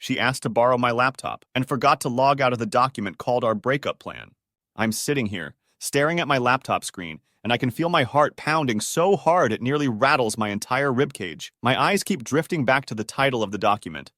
She asked to borrow my laptop and forgot to log out of the document called our breakup plan. I'm sitting here, staring at my laptop screen, and I can feel my heart pounding so hard it nearly rattles my entire ribcage. My eyes keep drifting back to the title of the document,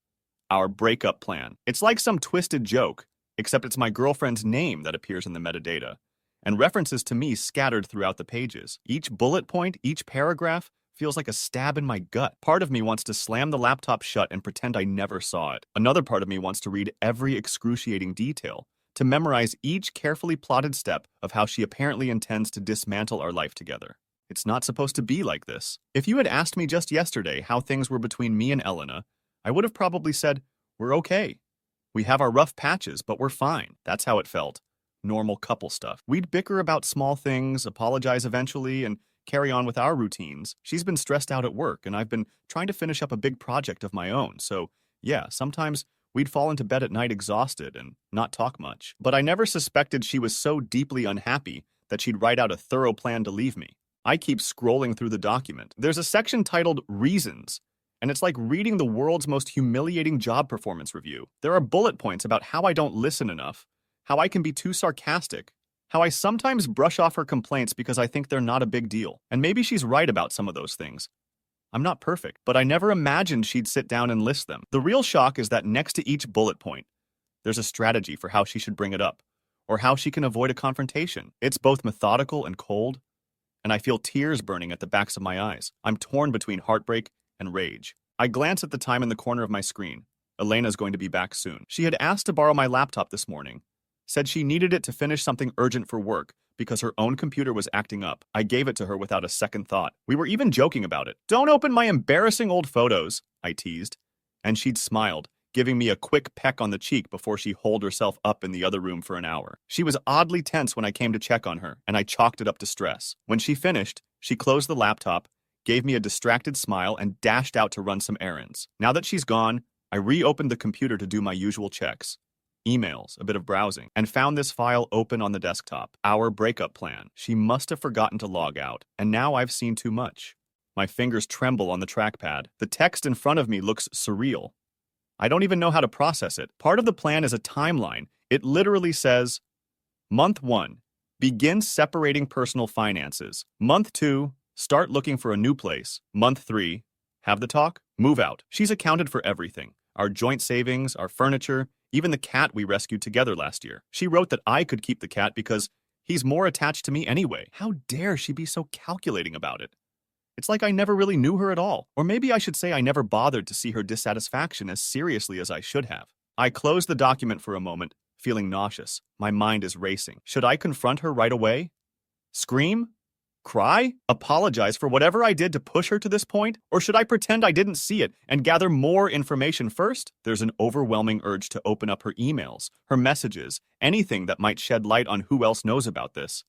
Our Breakup Plan. It's like some twisted joke, except it's my girlfriend's name that appears in the metadata, and references to me scattered throughout the pages. Each bullet point, each paragraph, feels like a stab in my gut. Part of me wants to slam the laptop shut and pretend I never saw it. Another part of me wants to read every excruciating detail, to memorize each carefully plotted step of how she apparently intends to dismantle our life together. It's not supposed to be like this. If you had asked me just yesterday how things were between me and Elena, I would have probably said, we're okay. We have our rough patches, but we're fine. That's how it felt. Normal couple stuff. We'd bicker about small things, apologize eventually, and carry on with our routines. She's been stressed out at work, and I've been trying to finish up a big project of my own. So, yeah, sometimes we'd fall into bed at night exhausted and not talk much. But I never suspected she was so deeply unhappy that she'd write out a thorough plan to leave me. I keep scrolling through the document. There's a section titled Reasons, and it's like reading the world's most humiliating job performance review. There are bullet points about how I don't listen enough, how I can be too sarcastic, how I sometimes brush off her complaints because I think they're not a big deal. And maybe she's right about some of those things. I'm not perfect, but I never imagined she'd sit down and list them. The real shock is that next to each bullet point, there's a strategy for how she should bring it up, or how she can avoid a confrontation. It's both methodical and cold, and I feel tears burning at the backs of my eyes. I'm torn between heartbreak and rage. I glance at the time in the corner of my screen. Elena's going to be back soon. She had asked to borrow my laptop this morning, said she needed it to finish something urgent for work because her own computer was acting up. I gave it to her without a second thought. We were even joking about it. Don't open my embarrassing old photos, I teased. And she'd smiled, giving me a quick peck on the cheek before she holed herself up in the other room for an hour. She was oddly tense when I came to check on her, and I chalked it up to stress. When she finished, she closed the laptop, gave me a distracted smile, and dashed out to run some errands. Now that she's gone, I reopened the computer to do my usual checks. Emails, a bit of browsing, and found this file open on the desktop. Our breakup plan. She must have forgotten to log out, and now I've seen too much. My fingers tremble on the trackpad. The text in front of me looks surreal. I don't even know how to process it. Part of the plan is a timeline. It literally says, Month 1, begin separating personal finances. Month 2, start looking for a new place. Month 3, have the talk, move out. She's accounted for everything. Our joint savings, our furniture, even the cat we rescued together last year. She wrote that I could keep the cat because he's more attached to me anyway. How dare she be so calculating about it? It's like I never really knew her at all. Or maybe I should say I never bothered to see her dissatisfaction as seriously as I should have. I closed the document for a moment, feeling nauseous. My mind is racing. Should I confront her right away? Scream? Cry? Apologize for whatever I did to push her to this point? Or should I pretend I didn't see it and gather more information first? There's an overwhelming urge to open up her emails, her messages, anything that might shed light on who else knows about this.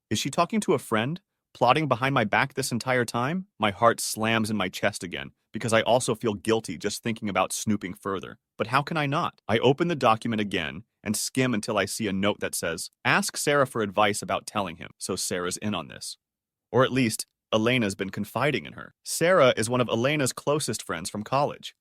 Is she talking to a friend? Plotting behind my back this entire time? My heart slams in my chest again, because I also feel guilty just thinking about snooping further. But how can I not? I open the document again and skim until I see a note that says, ask Sarah for advice about telling him, so Sarah's in on this. Or at least, Elena's been confiding in her. Sarah is one of Elena's closest friends from college.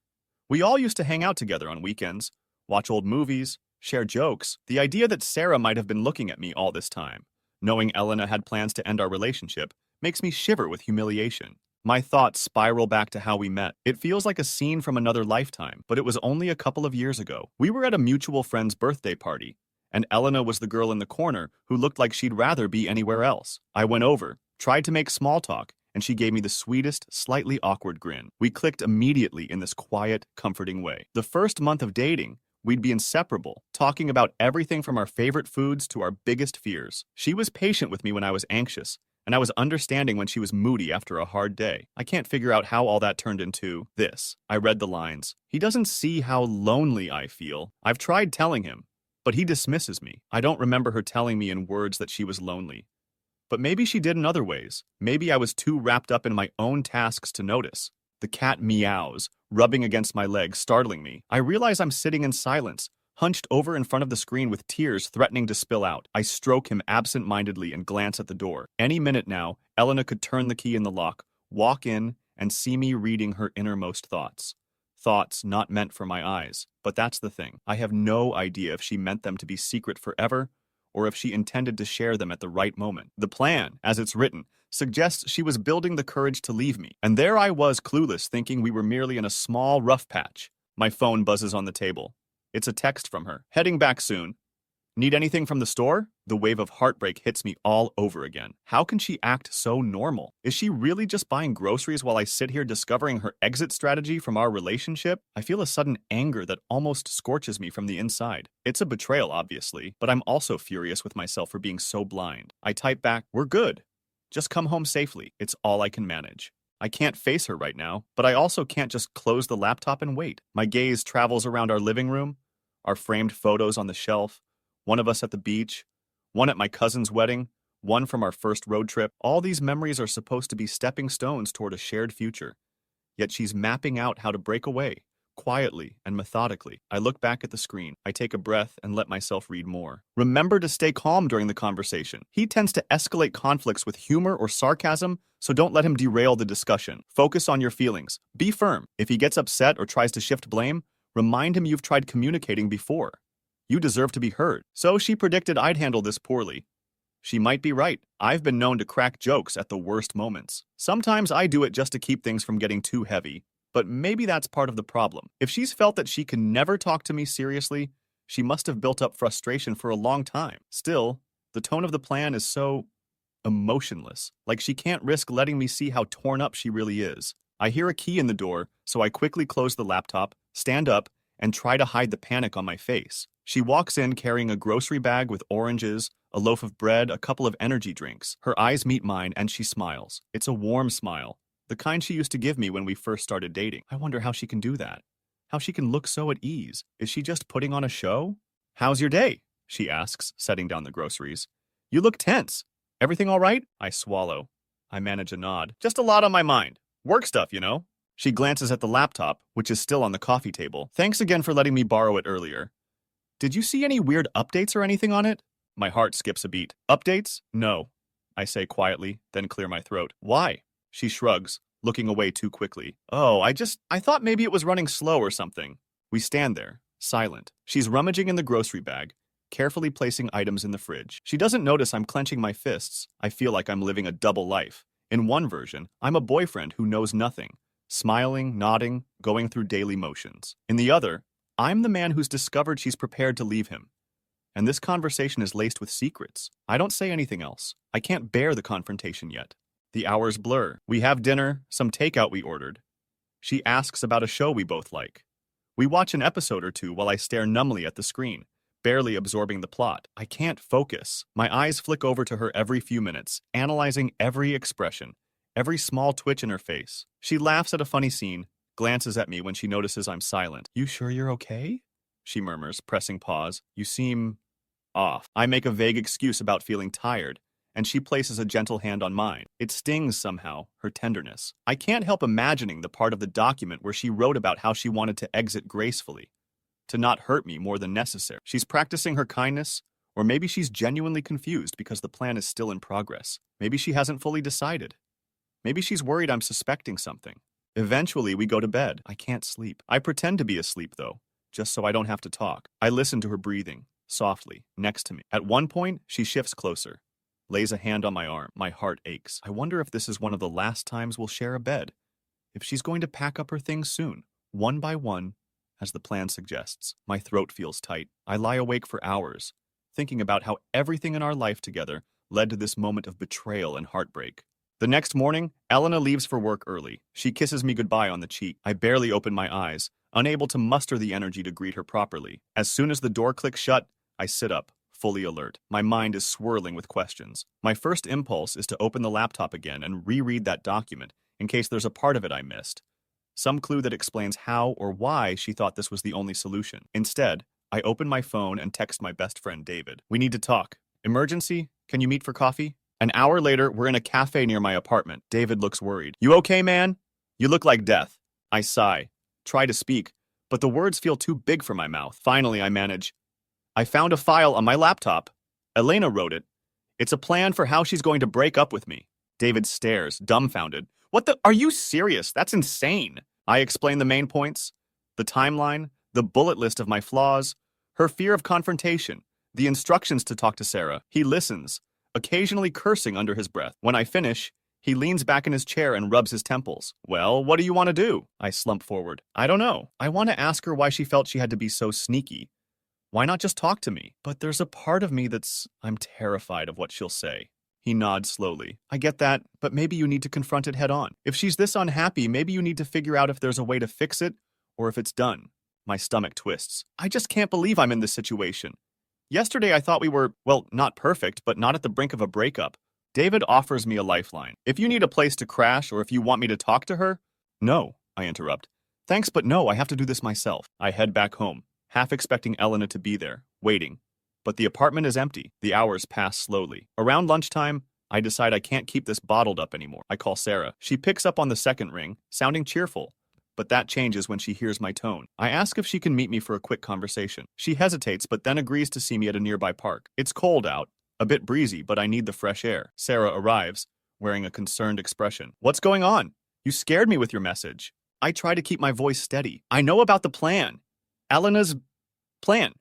We all used to hang out together on weekends, watch old movies, share jokes. The idea that Sarah might have been looking at me all this time, knowing Elena had plans to end our relationship, makes me shiver with humiliation. My thoughts spiral back to how we met. It feels like a scene from another lifetime, but it was only a couple of years ago. We were at a mutual friend's birthday party, and Elena was the girl in the corner who looked like she'd rather be anywhere else. I went over, tried to make small talk, and she gave me the sweetest, slightly awkward grin. We clicked immediately in this quiet, comforting way. The first month of dating, we'd be inseparable, talking about everything from our favorite foods to our biggest fears. She was patient with me when I was anxious, and I was understanding when she was moody after a hard day. I can't figure out how all that turned into this. I read the lines. He doesn't see how lonely I feel. I've tried telling him, but he dismisses me. I don't remember her telling me in words that she was lonely. But maybe she did in other ways. Maybe I was too wrapped up in my own tasks to notice. The cat meows, rubbing against my leg, startling me. I realize I'm sitting in silence, hunched over in front of the screen with tears threatening to spill out. I stroke him absent-mindedly and glance at the door. Any minute now, Elena could turn the key in the lock, walk in, and see me reading her innermost thoughts. Thoughts not meant for my eyes. But that's the thing. I have no idea if she meant them to be secret forever or if she intended to share them at the right moment. The plan, as it's written, suggests she was building the courage to leave me. And there I was, clueless, thinking we were merely in a small rough patch. My phone buzzes on the table. It's a text from her. Heading back soon. Need anything from the store? The wave of heartbreak hits me all over again. How can she act so normal? Is she really just buying groceries while I sit here discovering her exit strategy from our relationship? I feel a sudden anger that almost scorches me from the inside. It's a betrayal, obviously, but I'm also furious with myself for being so blind. I type back, "We're good. Just come home safely. It's all I can manage." I can't face her right now, but I also can't just close the laptop and wait. My gaze travels around our living room, our framed photos on the shelf, one of us at the beach, one at my cousin's wedding, one from our first road trip. All these memories are supposed to be stepping stones toward a shared future. Yet she's mapping out how to break away, quietly and methodically. I look back at the screen. I take a breath and let myself read more. Remember to stay calm during the conversation. He tends to escalate conflicts with humor or sarcasm, so don't let him derail the discussion. Focus on your feelings. Be firm. If he gets upset or tries to shift blame, remind him you've tried communicating before. You deserve to be heard. So she predicted I'd handle this poorly. She might be right. I've been known to crack jokes at the worst moments. Sometimes I do it just to keep things from getting too heavy, but maybe that's part of the problem. If she's felt that she can never talk to me seriously, she must have built up frustration for a long time. Still, the tone of the plan is so emotionless, like she can't risk letting me see how torn up she really is. I hear a key in the door, so I quickly close the laptop, stand up, and try to hide the panic on my face. She walks in carrying a grocery bag with oranges, a loaf of bread, a couple of energy drinks. Her eyes meet mine and she smiles. It's a warm smile, the kind she used to give me when we first started dating. I wonder how she can do that. How she can look so at ease. Is she just putting on a show? "How's your day?" she asks, setting down the groceries. "You look tense. Everything all right?" I swallow. I manage a nod. "Just a lot on my mind. Work stuff, you know." She glances at the laptop, which is still on the coffee table. "Thanks again for letting me borrow it earlier. Did you see any weird updates or anything on it?" My heart skips a beat. "Updates? No," I say quietly, then clear my throat. "Why?" She shrugs, looking away too quickly. "Oh, I thought maybe it was running slow or something." We stand there, silent. She's rummaging in the grocery bag, carefully placing items in the fridge. She doesn't notice I'm clenching my fists. I feel like I'm living a double life. In one version, I'm a boyfriend who knows nothing, smiling, nodding, going through daily motions. In the other, I'm the man who's discovered she's prepared to leave him. And this conversation is laced with secrets. I don't say anything else. I can't bear the confrontation yet. The hours blur. We have dinner, some takeout we ordered. She asks about a show we both like. We watch an episode or two while I stare numbly at the screen, barely absorbing the plot. I can't focus. My eyes flick over to her every few minutes, analyzing every expression, every small twitch in her face. She laughs at a funny scene, glances at me when she notices I'm silent. "You sure you're okay?" she murmurs, pressing pause. "You seem off." I make a vague excuse about feeling tired, and she places a gentle hand on mine. It stings somehow, her tenderness. I can't help imagining the part of the document where she wrote about how she wanted to exit gracefully, to not hurt me more than necessary. She's practicing her kindness, or maybe she's genuinely confused because the plan is still in progress. Maybe she hasn't fully decided. Maybe she's worried I'm suspecting something. Eventually, we go to bed. I can't sleep. I pretend to be asleep, though, just so I don't have to talk. I listen to her breathing, softly, next to me. At one point, she shifts closer, lays a hand on my arm. My heart aches. I wonder if this is one of the last times we'll share a bed. If she's going to pack up her things soon, one by one, as the plan suggests. My throat feels tight. I lie awake for hours, thinking about how everything in our life together led to this moment of betrayal and heartbreak. The next morning, Elena leaves for work early. She kisses me goodbye on the cheek. I barely open my eyes, unable to muster the energy to greet her properly. As soon as the door clicks shut, I sit up, fully alert. My mind is swirling with questions. My first impulse is to open the laptop again and reread that document, in case there's a part of it I missed. Some clue that explains how or why she thought this was the only solution. Instead, I open my phone and text my best friend David. "We need to talk. Emergency? Can you meet for coffee?" An hour later, we're in a cafe near my apartment. David looks worried. "You okay, man? You look like death." I sigh, try to speak, but the words feel too big for my mouth. Finally, I manage. "I found a file on my laptop. Elena wrote it. It's a plan for how she's going to break up with me." David stares, dumbfounded. "What the? Are you serious? That's insane." I explain the main points. The timeline, the bullet list of my flaws, her fear of confrontation, the instructions to talk to Sarah. He listens, occasionally cursing under his breath. When I finish, he leans back in his chair and rubs his temples. Well, what do you want to do? I slump forward. I don't know. I want to ask her why she felt she had to be so sneaky. Why not just talk to me? But there's a part of me I'm terrified of what she'll say. He nods slowly. I get that, but maybe you need to confront it head on. If she's this unhappy, maybe you need to figure out if there's a way to fix it or if it's done. My stomach twists. I just can't believe I'm in this situation. Yesterday I thought we were, well, not perfect, but not at the brink of a breakup. David offers me a lifeline. If you need a place to crash or if you want me to talk to her. No, I interrupt. Thanks, but no, I have to do this myself. I head back home, half expecting Elena to be there, waiting. But the apartment is empty. The hours pass slowly. Around lunchtime, I decide I can't keep this bottled up anymore. I call Sarah. She picks up on the second ring, sounding cheerful. But that changes when she hears my tone. I ask if she can meet me for a quick conversation. She hesitates, but then agrees to see me at a nearby park. It's cold out, a bit breezy, but I need the fresh air. Sarah arrives, wearing a concerned expression. What's going on? You scared me with your message. I try to keep my voice steady. I know about the plan. Elena's plan.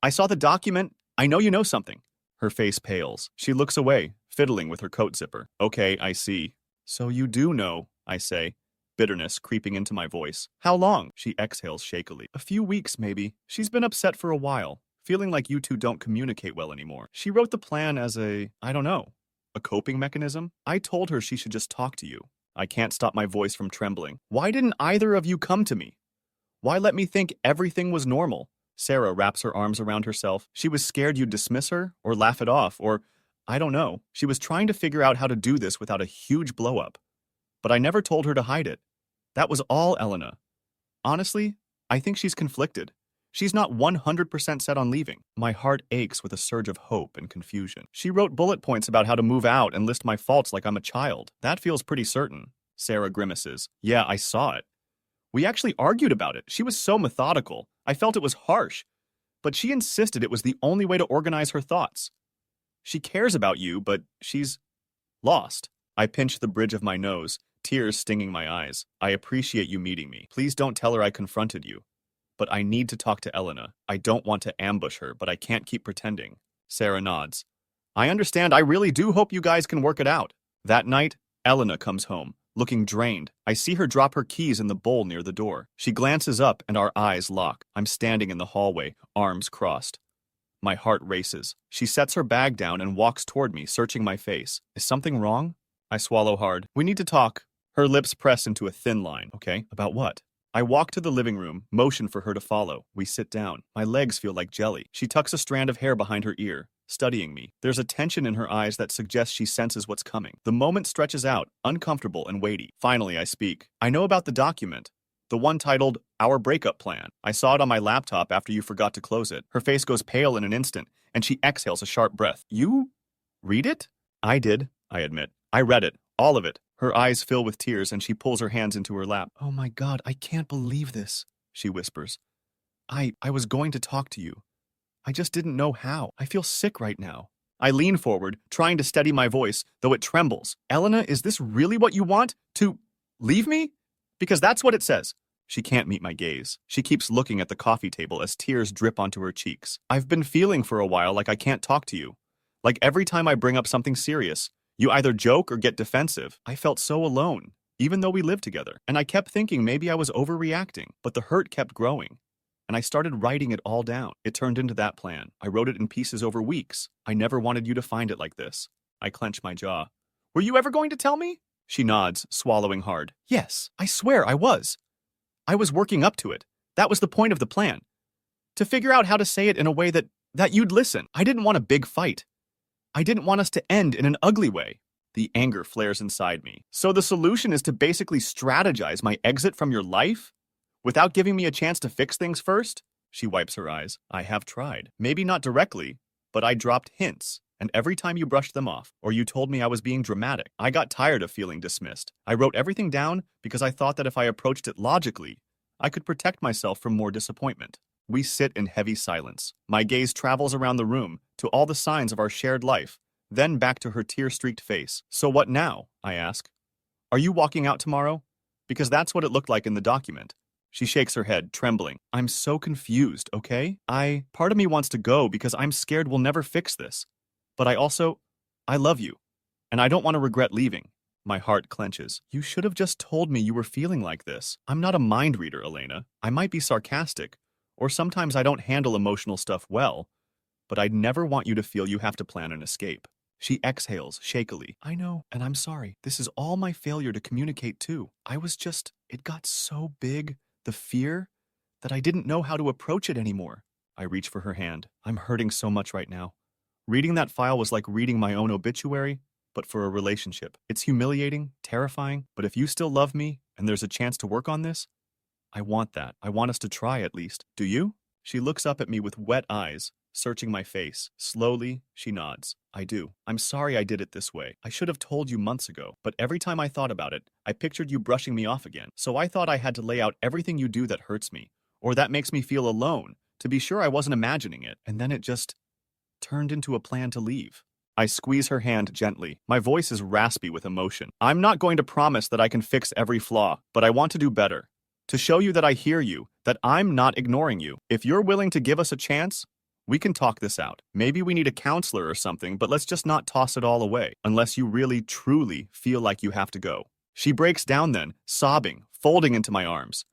I saw the document. I know you know something. Her face pales. She looks away, fiddling with her coat zipper. Okay, I see. So you do know, I say, bitterness creeping into my voice. How long? She exhales shakily. A few weeks, maybe. She's been upset for a while, feeling like you two don't communicate well anymore. She wrote the plan as a coping mechanism. I told her she should just talk to you. I can't stop my voice from trembling. Why didn't either of you come to me? Why let me think everything was normal? Sarah wraps her arms around herself. She was scared you'd dismiss her or laugh it off or, I don't know. She was trying to figure out how to do this without a huge blow-up. But I never told her to hide it. That was all Elena. Honestly, I think she's conflicted. She's not 100% set on leaving. My heart aches with a surge of hope and confusion. She wrote bullet points about how to move out and list my faults like I'm a child. That feels pretty certain. Sarah grimaces. Yeah, I saw it. We actually argued about it. She was so methodical. I felt it was harsh. But she insisted it was the only way to organize her thoughts. She cares about you, but she's lost. I pinch the bridge of my nose, tears stinging my eyes. I appreciate you meeting me. Please don't tell her I confronted you. But I need to talk to Elena. I don't want to ambush her, but I can't keep pretending. Sarah nods. I understand. I really do hope you guys can work it out. That night, Elena comes home, looking drained. I see her drop her keys in the bowl near the door. She glances up and our eyes lock. I'm standing in the hallway, arms crossed. My heart races. She sets her bag down and walks toward me, searching my face. Is something wrong? I swallow hard. We need to talk. Her lips press into a thin line. Okay, about what? I walk to the living room, motion for her to follow. We sit down. My legs feel like jelly. She tucks a strand of hair behind her ear, studying me. There's a tension in her eyes that suggests she senses what's coming. The moment stretches out, uncomfortable and weighty. Finally, I speak. I know about the document. The one titled, Our Breakup Plan. I saw it on my laptop after you forgot to close it. Her face goes pale in an instant, and she exhales a sharp breath. You read it? I did, I admit. I read it. All of it. Her eyes fill with tears, and she pulls her hands into her lap. Oh my God, I can't believe this, she whispers. I was going to talk to you. I just didn't know how. I feel sick right now. I lean forward, trying to steady my voice, though it trembles. Elena, is this really what you want? To leave me? Because that's what it says. She can't meet my gaze. She keeps looking at the coffee table as tears drip onto her cheeks. I've been feeling for a while like I can't talk to you. Like every time I bring up something serious, you either joke or get defensive. I felt so alone, even though we lived together. And I kept thinking maybe I was overreacting, but the hurt kept growing. And I started writing it all down. It turned into that plan. I wrote it in pieces over weeks. I never wanted you to find it like this. I clench my jaw. Were you ever going to tell me? She nods, swallowing hard. Yes, I swear I was. I was working up to it. That was the point of the plan. To figure out how to say it in a way that you'd listen. I didn't want a big fight. I didn't want us to end in an ugly way. The anger flares inside me. So the solution is to basically strategize my exit from your life? Without giving me a chance to fix things first? She wipes her eyes. I have tried. Maybe not directly, but I dropped hints. And every time you brushed them off, or you told me I was being dramatic, I got tired of feeling dismissed. I wrote everything down because I thought that if I approached it logically, I could protect myself from more disappointment. We sit in heavy silence. My gaze travels around the room to all the signs of our shared life, then back to her tear-streaked face. So what now? I ask. Are you walking out tomorrow? Because that's what it looked like in the document. She shakes her head, trembling. I'm so confused, okay? Part of me wants to go because I'm scared we'll never fix this. But I love you, and I don't want to regret leaving. My heart clenches. You should have just told me you were feeling like this. I'm not a mind reader, Elena. I might be sarcastic, or sometimes I don't handle emotional stuff well, but I'd never want you to feel you have to plan an escape. She exhales shakily. I know, and I'm sorry. This is all my failure to communicate too. It got so big, the fear, that I didn't know how to approach it anymore. I reach for her hand. I'm hurting so much right now. Reading that file was like reading my own obituary, but for a relationship. It's humiliating, terrifying, but if you still love me and there's a chance to work on this, I want that. I want us to try at least. Do you? She looks up at me with wet eyes, searching my face. Slowly, she nods. I do. I'm sorry I did it this way. I should have told you months ago, but every time I thought about it, I pictured you brushing me off again. So I thought I had to lay out everything you do that hurts me, or that makes me feel alone, to be sure I wasn't imagining it. And then it just turned into a plan to leave. I squeeze her hand gently. My voice is raspy with emotion. I'm not going to promise that I can fix every flaw, but I want to do better. To show you that I hear you, that I'm not ignoring you. If you're willing to give us a chance, we can talk this out. Maybe we need a counselor or something, but let's just not toss it all away, unless you really, truly feel like you have to go. She breaks down then, sobbing, folding into my arms.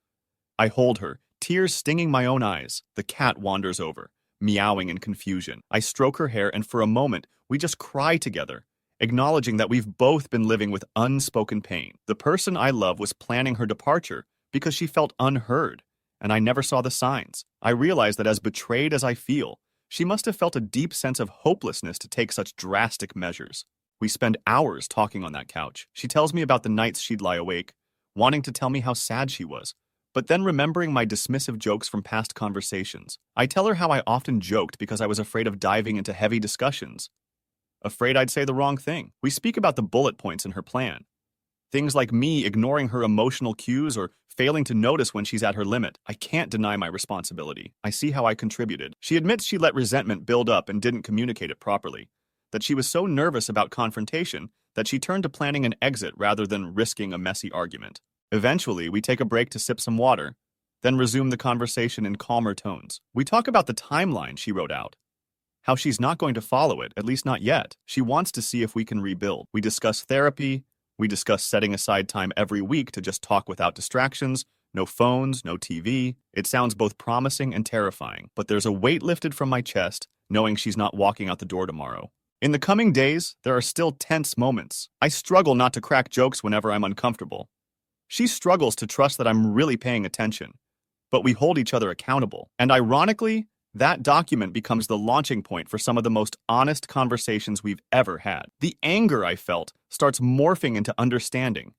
I hold her, tears stinging my own eyes. The cat wanders over, meowing in confusion. I stroke her hair, and for a moment, we just cry together, acknowledging that we've both been living with unspoken pain. The person I love was planning her departure because she felt unheard, and I never saw the signs. I realized that as betrayed as I feel, she must have felt a deep sense of hopelessness to take such drastic measures. We spend hours talking on that couch. She tells me about the nights she'd lie awake, wanting to tell me how sad she was, but then remembering my dismissive jokes from past conversations. I tell her how I often joked because I was afraid of diving into heavy discussions, afraid I'd say the wrong thing. We speak about the bullet points in her plan. Things like me ignoring her emotional cues or failing to notice when she's at her limit. I can't deny my responsibility. I see how I contributed. She admits she let resentment build up and didn't communicate it properly, that she was so nervous about confrontation that she turned to planning an exit rather than risking a messy argument. Eventually, we take a break to sip some water, then resume the conversation in calmer tones. We talk about the timeline she wrote out, how she's not going to follow it, at least not yet. She wants to see if we can rebuild. We discuss therapy. We discuss setting aside time every week to just talk without distractions, no phones, no TV. It sounds both promising and terrifying, but there's a weight lifted from my chest knowing she's not walking out the door tomorrow. In the coming days, there are still tense moments. I struggle not to crack jokes whenever I'm uncomfortable. She struggles to trust that I'm really paying attention, but we hold each other accountable. And ironically, that document becomes the launching point for some of the most honest conversations we've ever had. The anger I felt starts morphing into understanding,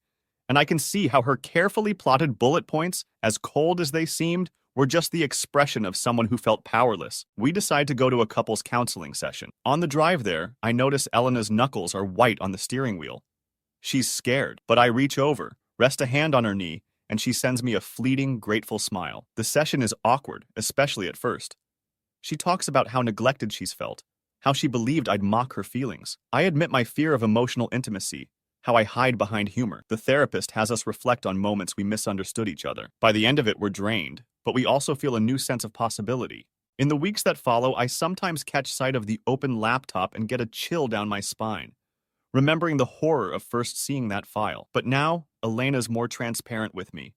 and I can see how her carefully plotted bullet points, as cold as they seemed, were just the expression of someone who felt powerless. We decide to go to a couples counseling session. On the drive there, I notice Elena's knuckles are white on the steering wheel. She's scared, but I reach over, rest a hand on her knee, and she sends me a fleeting, grateful smile. The session is awkward, especially at first. She talks about how neglected she's felt, how she believed I'd mock her feelings. I admit my fear of emotional intimacy, how I hide behind humor. The therapist has us reflect on moments we misunderstood each other. By the end of it, we're drained, but we also feel a new sense of possibility. In the weeks that follow, I sometimes catch sight of the open laptop and get a chill down my spine, remembering the horror of first seeing that file. But now, Elena's more transparent with me,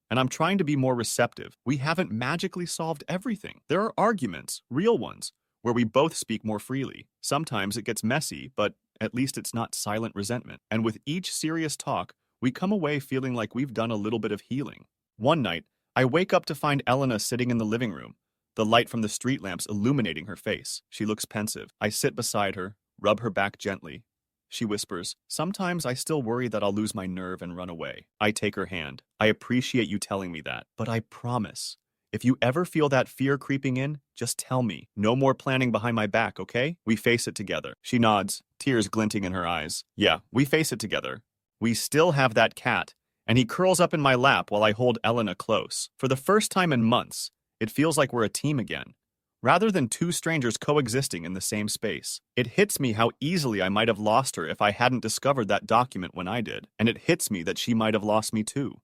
and I'm trying to be more receptive. We haven't magically solved everything. There are arguments, real ones, where we both speak more freely. Sometimes it gets messy, but at least it's not silent resentment. And with each serious talk, we come away feeling like we've done a little bit of healing. One night, I wake up to find Elena sitting in the living room, the light from the street lamps illuminating her face. She looks pensive. I sit beside her, rub her back gently. She whispers, "Sometimes I still worry that I'll lose my nerve and run away." I take her hand. "I appreciate you telling me that, but I promise, if you ever feel that fear creeping in, just tell me. No more planning behind my back, okay?" We face it together. She nods, tears glinting in her eyes. Yeah, we face it together. We still have that cat, and he curls up in my lap while I hold Elena close. For the first time in months, it feels like we're a team again, rather than two strangers coexisting in the same space. It hits me how easily I might have lost her if I hadn't discovered that document when I did, and it hits me that she might have lost me too.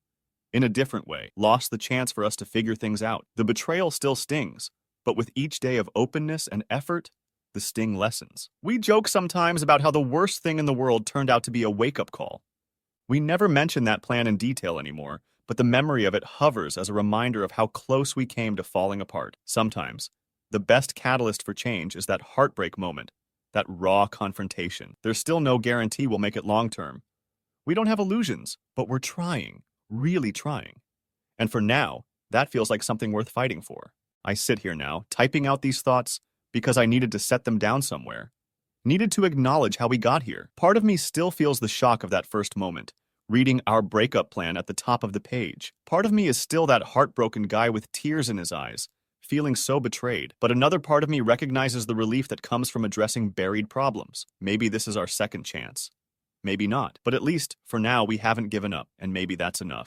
in a different way, lost the chance for us to figure things out. The betrayal still stings, but with each day of openness and effort, the sting lessens. We joke sometimes about how the worst thing in the world turned out to be a wake-up call. We never mention that plan in detail anymore, but the memory of it hovers as a reminder of how close we came to falling apart. Sometimes, the best catalyst for change is that heartbreak moment, that raw confrontation. There's still no guarantee we'll make it long-term. We don't have illusions, but we're trying, really trying. And for now, that feels like something worth fighting for. I sit here now, typing out these thoughts because I needed to set them down somewhere. Needed to acknowledge how we got here. Part of me still feels the shock of that first moment, reading our breakup plan at the top of the page. Part of me is still that heartbroken guy with tears in his eyes, feeling so betrayed. But another part of me recognizes the relief that comes from addressing buried problems. Maybe this is our second chance. Maybe not. But at least, for now, we haven't given up, and maybe that's enough.